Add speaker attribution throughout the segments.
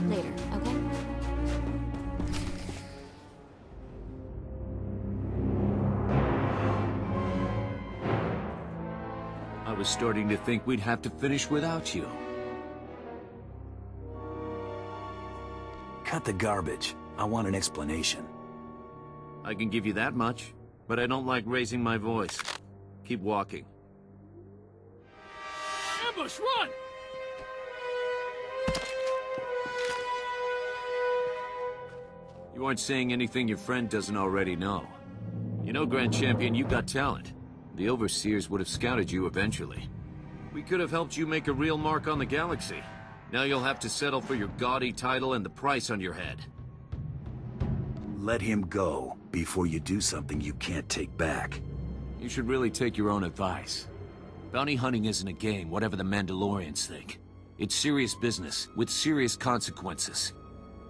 Speaker 1: talk later, okay?
Speaker 2: I was starting to think we'd have to finish without you.
Speaker 3: Cut the garbage. I want an explanation.
Speaker 2: I can give you that much, but I don't like raising my voice. Keep walking.
Speaker 4: Ambush, run!
Speaker 2: You aren't saying anything your friend doesn't already know. You know, Grand Champion, you got talent. The Overseers would have scouted you eventually. We could have helped you make a real mark on the galaxy. Now you'll have to settle for your gaudy title and the price on your head.
Speaker 3: Let him go before you do something you can't take back.
Speaker 2: You should really take your own advice. Bounty hunting isn't a game, whatever the Mandalorians think. It's serious business, with serious consequences.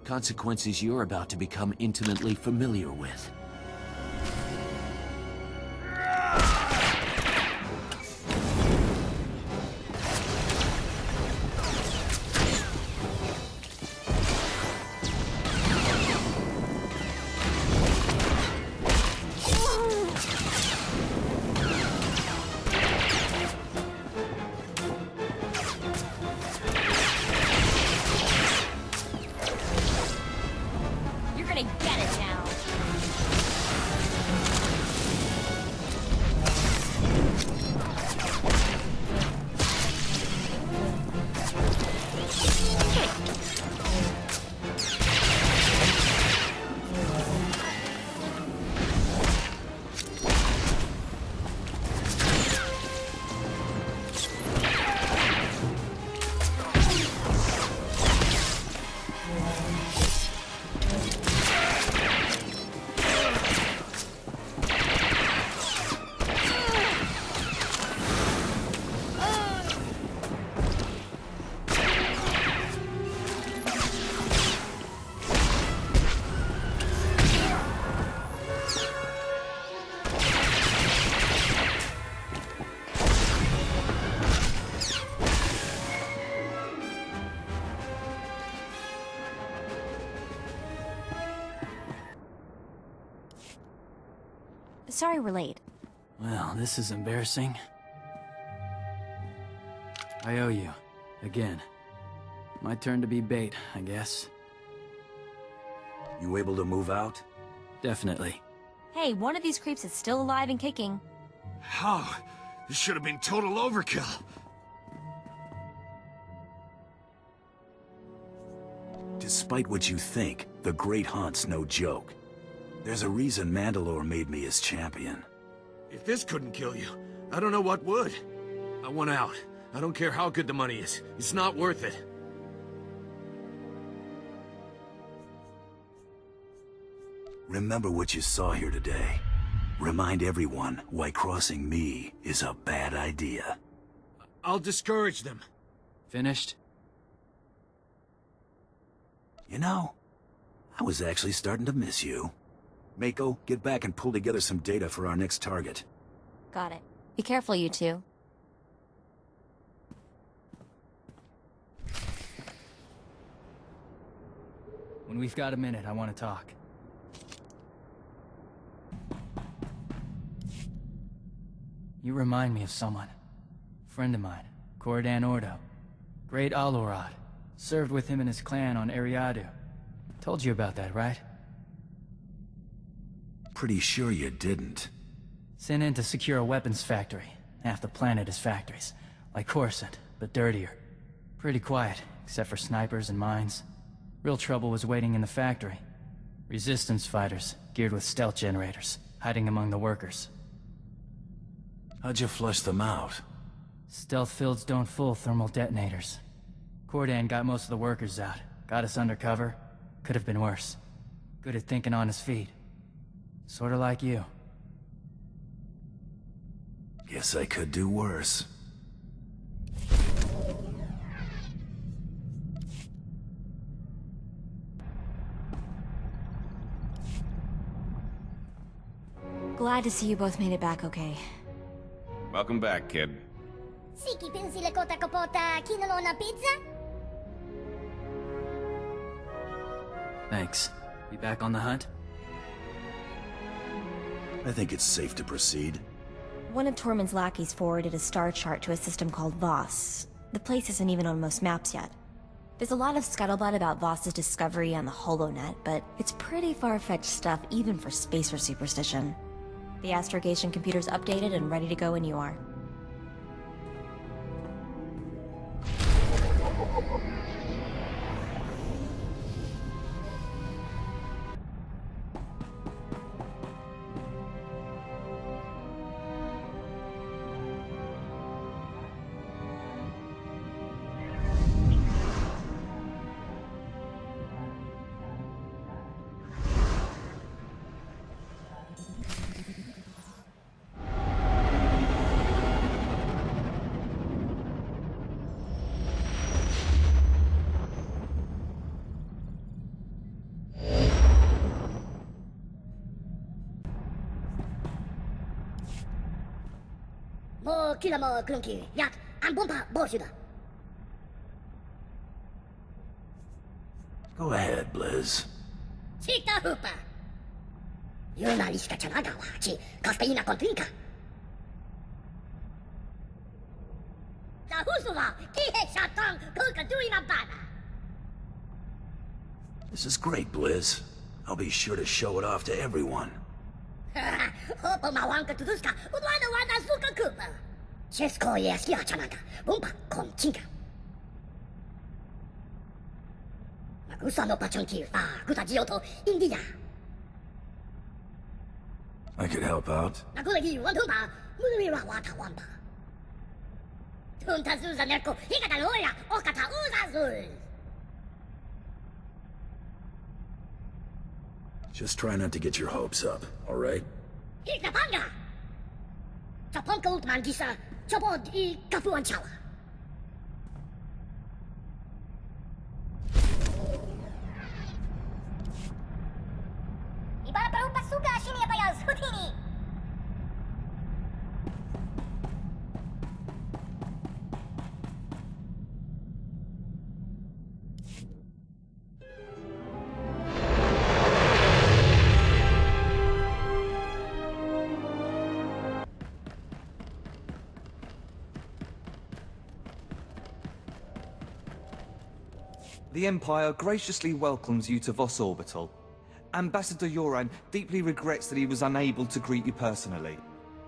Speaker 2: Consequences you're about to become intimately familiar with.
Speaker 1: You're gonna get it now. Sorry we're late.
Speaker 5: Well, this is embarrassing. I owe you. Again. My turn to be bait, I guess.
Speaker 3: You able to move out?
Speaker 5: Definitely.
Speaker 1: Hey, one of these creeps is still alive and kicking.
Speaker 4: How? This should have been total overkill.
Speaker 3: Despite what you think, the Great Hunt's no joke. There's a reason Mandalore made me his champion.
Speaker 4: If this couldn't kill you, I don't know what would. I want out. I don't care how good the money is. It's not worth it.
Speaker 3: Remember what you saw here today. Remind everyone why crossing me is a bad idea.
Speaker 4: I'll discourage them.
Speaker 5: Finished?
Speaker 3: You know, I was actually starting to miss you. Mako, get back and pull together some data for our next target.
Speaker 1: Got it. Be careful, you two.
Speaker 5: When we've got a minute, I want to talk. You remind me of someone. Friend of mine, Cordan Ordo. Great Alorad. Served with him and his clan on Eriadu. Told you about that, right?
Speaker 3: Pretty sure you didn't.
Speaker 5: Sent in to secure a weapons factory. Half the planet is factories. Like Coruscant, but dirtier. Pretty quiet, except for snipers and mines. Real trouble was waiting in the factory. Resistance fighters, geared with stealth generators, hiding among the workers.
Speaker 3: How'd you flush them out?
Speaker 5: Stealth fields don't fool thermal detonators. Cordan got most of the workers out. Got us undercover. Could have been worse. Good at thinking on his feet. Sorta like you.
Speaker 3: Guess I could do worse.
Speaker 1: Glad to see you both made it back okay.
Speaker 6: Welcome back, kid.
Speaker 7: Siki Pinsila Kota Kapota Kinalo na pizza?
Speaker 5: Thanks. Be back on the hunt?
Speaker 3: I think it's safe to proceed.
Speaker 1: One of Tormund's lackeys forwarded a star chart to a system called Voss. The place isn't even on most maps yet. There's a lot of scuttlebutt about Voss's discovery on the HoloNet, but it's pretty far-fetched stuff even for spacer superstition. The astrogation computer's updated and ready to go when you are.
Speaker 7: 뭐 길라 뭐 그런 길. 야, 안 본다 뭐시다.
Speaker 3: Go ahead, Blizz.
Speaker 7: 식다 후빠. Jurnalistka nagała, ci kafeina kontrinka. Za husuwa, kihe shatang kuka duina bana.
Speaker 3: This is great, Blizz. I'll be sure to show it off to everyone.
Speaker 7: Hopo mawanka tuduska, udwana wana suka kupa. Chesko yeski hachanaga, bumpa kontinga. Magusa no pachonki, guta jioto, India.
Speaker 3: I could help out.
Speaker 7: Nagulagi wantumpa, mudumira wata wampa. Tunta zuza nerko, hikata loya, okata uzazul.
Speaker 3: Just try not to get your hopes up, alright?
Speaker 7: Hikapanga! Chaponka ultman gisa, chapod I kapuan chawa. Ibara parupa suga shini abayaz hutini.
Speaker 8: The Empire graciously welcomes you to Voss Orbital. Ambassador Yoran deeply regrets that he was unable to greet you personally.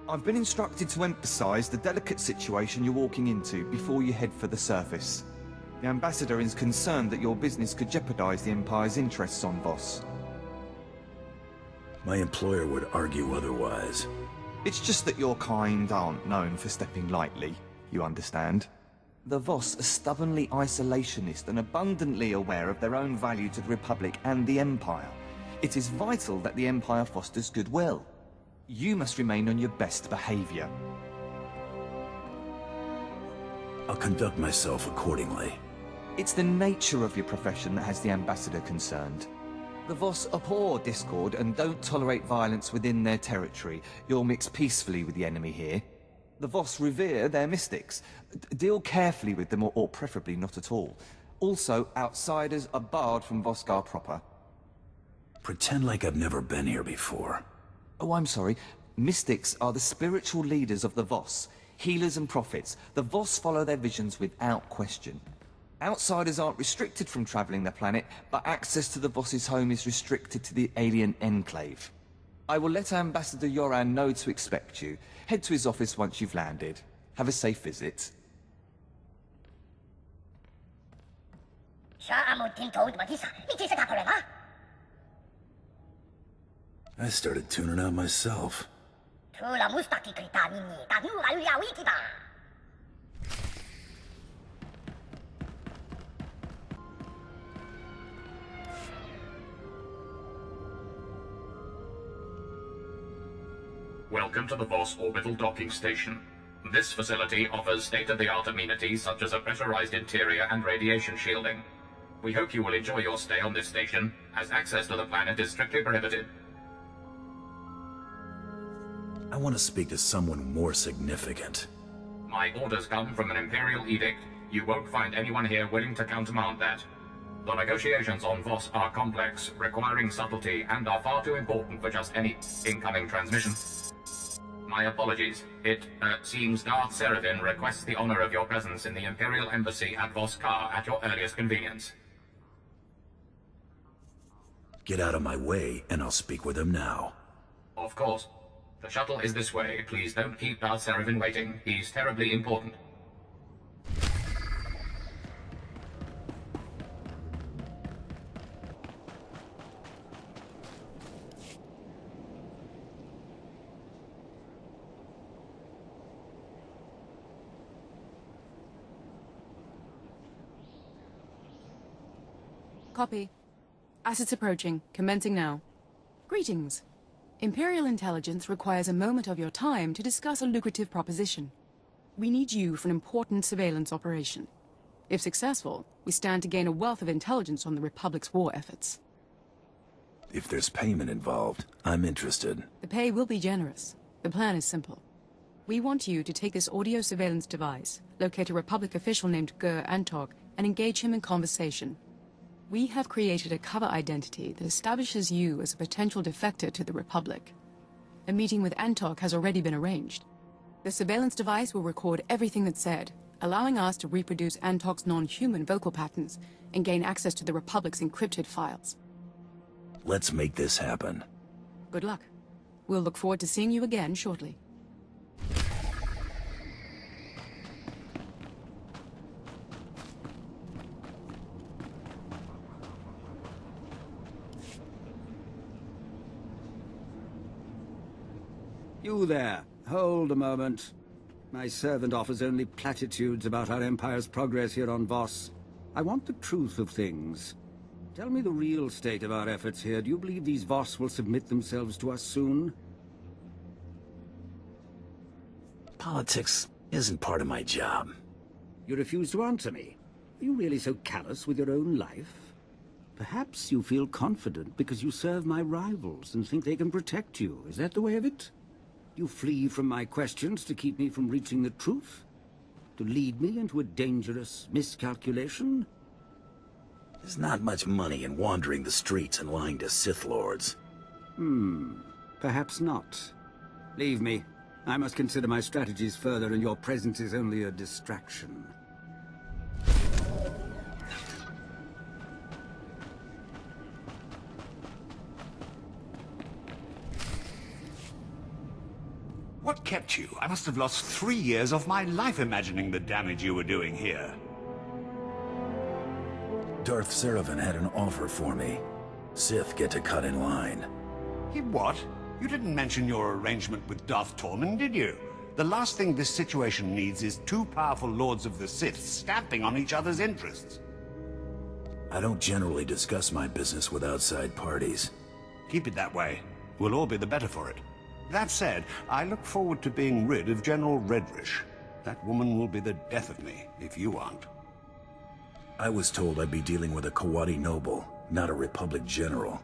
Speaker 8: I've been instructed to emphasize the delicate situation you're walking into before you head for the surface. The Ambassador is concerned that your business could jeopardize the Empire's interests on Voss.
Speaker 3: My employer would argue otherwise.
Speaker 8: It's just that your kind aren't known for stepping lightly, you understand? The Voss are stubbornly isolationist and abundantly aware of their own value to the Republic and the Empire. It is vital that the Empire fosters goodwill. You must remain on your best behavior.
Speaker 3: I'll conduct myself accordingly.
Speaker 8: It's the nature of your profession that has the Ambassador concerned. The Voss abhor discord and don't tolerate violence within their territory. You'll mix peacefully with the enemy here. The Voss revere their mystics. Deal carefully with them, or preferably not at all. Also, outsiders are barred from Voskar proper.
Speaker 3: Pretend like I've never been here before.
Speaker 8: Oh, I'm sorry. Mystics are the spiritual leaders of the Voss. Healers and prophets. The Voss follow their visions without question. Outsiders aren't restricted from traveling the planet, but access to the Voss's home is restricted to the alien enclave. I will let Ambassador Yoran know to expect you. Head to his office once you've landed. Have a safe visit.
Speaker 3: I started tuning out myself.
Speaker 9: Welcome to the Voss Orbital Docking Station. This facility offers state-of-the-art amenities such as a pressurized interior and radiation shielding. We hope you will enjoy your stay on this station, as access to the planet is strictly prohibited.
Speaker 3: I want to speak to someone more significant.
Speaker 9: My orders come from an Imperial edict. You won't find anyone here willing to countermand that. The negotiations on Voss are complex, requiring subtlety, and are far too important for just any incoming transmission. My apologies. It seems Darth Seraphim requests the honor of your presence in the Imperial Embassy at Voss-Ka at your earliest convenience.
Speaker 3: Get out of my way, and I'll speak with him now.
Speaker 9: Of course. The shuttle is this way. Please don't keep Darth Seraphim waiting. He's terribly important.
Speaker 10: Copy. Assets approaching. Commencing now. Greetings. Imperial Intelligence requires a moment of your time to discuss a lucrative proposition. We need you for an important surveillance operation. If successful, we stand to gain a wealth of intelligence on the Republic's war efforts.
Speaker 3: If there's payment involved, I'm interested.
Speaker 10: The pay will be generous. The plan is simple. We want you to take this audio surveillance device, locate a Republic official named Gur Antok, and engage him in conversation. We have created a cover identity that establishes you as a potential defector to the Republic. A meeting with Antok has already been arranged. The surveillance device will record everything that's said, allowing us to reproduce Antok's non-human vocal patterns and gain access to the Republic's encrypted files.
Speaker 3: Let's make this happen.
Speaker 10: Good luck. We'll look forward to seeing you again shortly.
Speaker 11: You there. Hold a moment. My servant offers only platitudes about our Empire's progress here on Voss. I want the truth of things. Tell me the real state of our efforts here. Do you believe these Voss will submit themselves to us soon?
Speaker 3: Politics isn't part of my job.
Speaker 11: You refuse to answer me. Are you really so callous with your own life? Perhaps you feel confident because you serve my rivals and think they can protect you. Is that the way of it? You flee from my questions to keep me from reaching the truth? To lead me into a dangerous miscalculation?
Speaker 3: There's not much money in wandering the streets and lying to Sith Lords.
Speaker 11: Perhaps not. Leave me. I must consider my strategies further, and your presence is only a distraction.
Speaker 12: What kept you? I must have lost 3 years of my life imagining the damage you were doing here.
Speaker 3: Darth Seraphim had an offer for me. Sith get to cut in line.
Speaker 12: He what? You didn't mention your arrangement with Darth Tormund, did you? The last thing this situation needs is two powerful Lords of the Sith stamping on each other's interests.
Speaker 3: I don't generally discuss my business with outside parties.
Speaker 12: Keep it that way. We'll all be the better for it. That said, I look forward to being rid of General Redrish. That woman will be the death of me, if you aren't.
Speaker 3: I was told I'd be dealing with a Kawati noble, not a Republic general.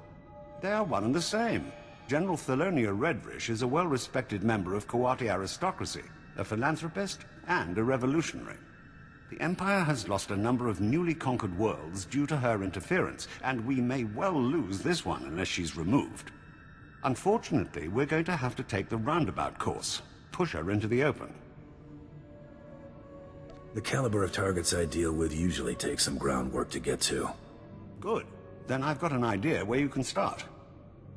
Speaker 12: They are one and the same. General Thelonia Redrish is a well-respected member of Kawati aristocracy, a philanthropist, and a revolutionary. The Empire has lost a number of newly conquered worlds due to her interference, and we may well lose this one unless she's removed. Unfortunately, we're going to have to take the roundabout course, push her into the open.
Speaker 3: The caliber of targets I deal with usually takes some groundwork to get to.
Speaker 12: Good. Then I've got an idea where you can start.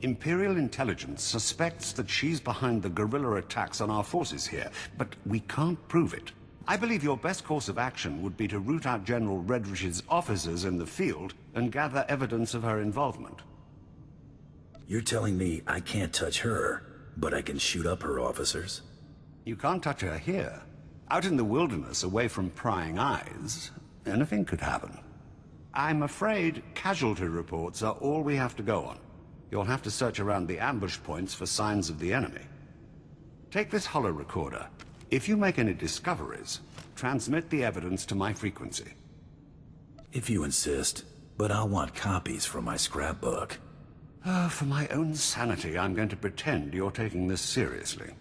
Speaker 12: Imperial Intelligence suspects that she's behind the guerrilla attacks on our forces here, but we can't prove it. I believe your best course of action would be to root out General Redrish's officers in the field and gather evidence of her involvement.
Speaker 3: You're telling me I can't touch her, but I can shoot up her officers?
Speaker 12: You can't touch her here. Out in the wilderness, away from prying eyes, anything could happen. I'm afraid casualty reports are all we have to go on. You'll have to search around the ambush points for signs of the enemy. Take this holo recorder. If you make any discoveries, transmit the evidence to my frequency.
Speaker 3: If you insist, but I'll want copies from my scrapbook.
Speaker 12: For my own sanity, I'm going to pretend you're taking this seriously.